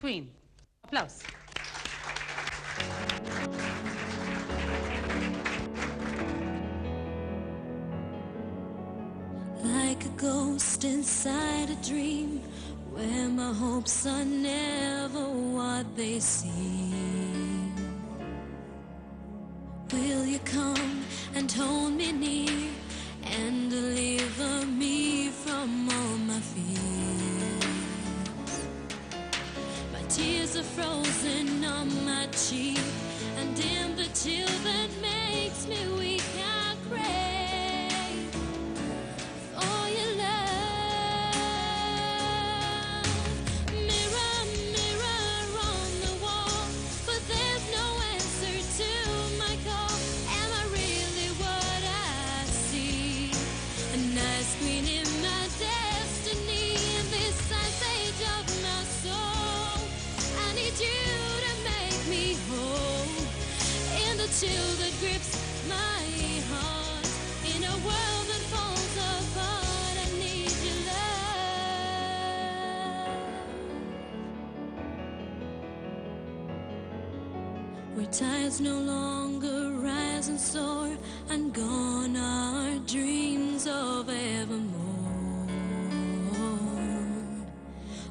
Queen. Applaus. Like a ghost inside a dream, where my hopes are never what they seem. Will you come and hold me near and deliver me from all my fears? My tears are frozen on my cheek, and in the chill that makes me weak, I crave for your love. Mirror, mirror on the wall, but there's no answer to my call. Am I really what I see? A nice queen in my destiny, in this ice age of my soul. I need you to make me whole in the chill that grips my heart. In a world that falls apart, I need your love. Where tides no longer rise and soar, and gone are dreams of evermore.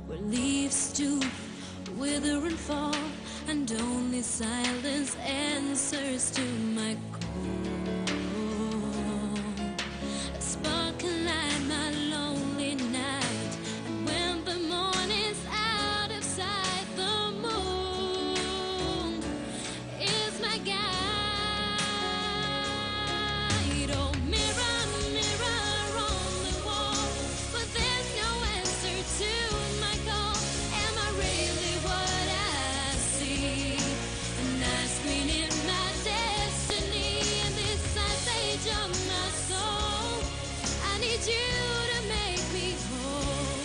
Where leaves stoop, wither and fall, and only silence answers to my call. A spark can light my lonely night, and when the morning's out of sight, the moon is my guide. Oh, mirror, mirror on the wall, but there's no answer to my call. Am I really what I see? A nice queen in my destiny, in this ice age of my soul. I need you to make me whole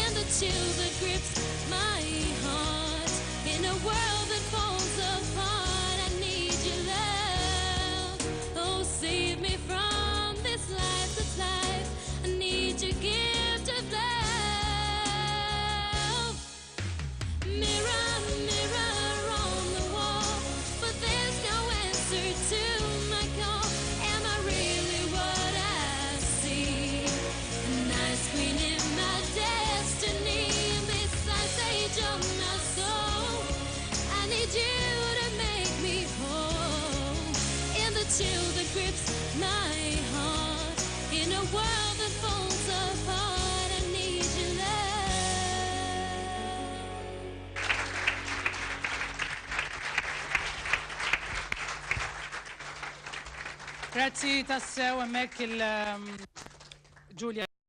in the chill that grips my heart. In a world that falls apart, I need your love. Oh, save me from this life that's life. I need your gift of love. Mirror, mirror on the wall, but there's no answer to my call. Am I really what I see? A nice queen in my destiny, in this ice age of my soul. I need you to make me whole in the chill that grips my heart. In a world that falls apart, I need your love. Grazzi tassew, hemmhekk Giulia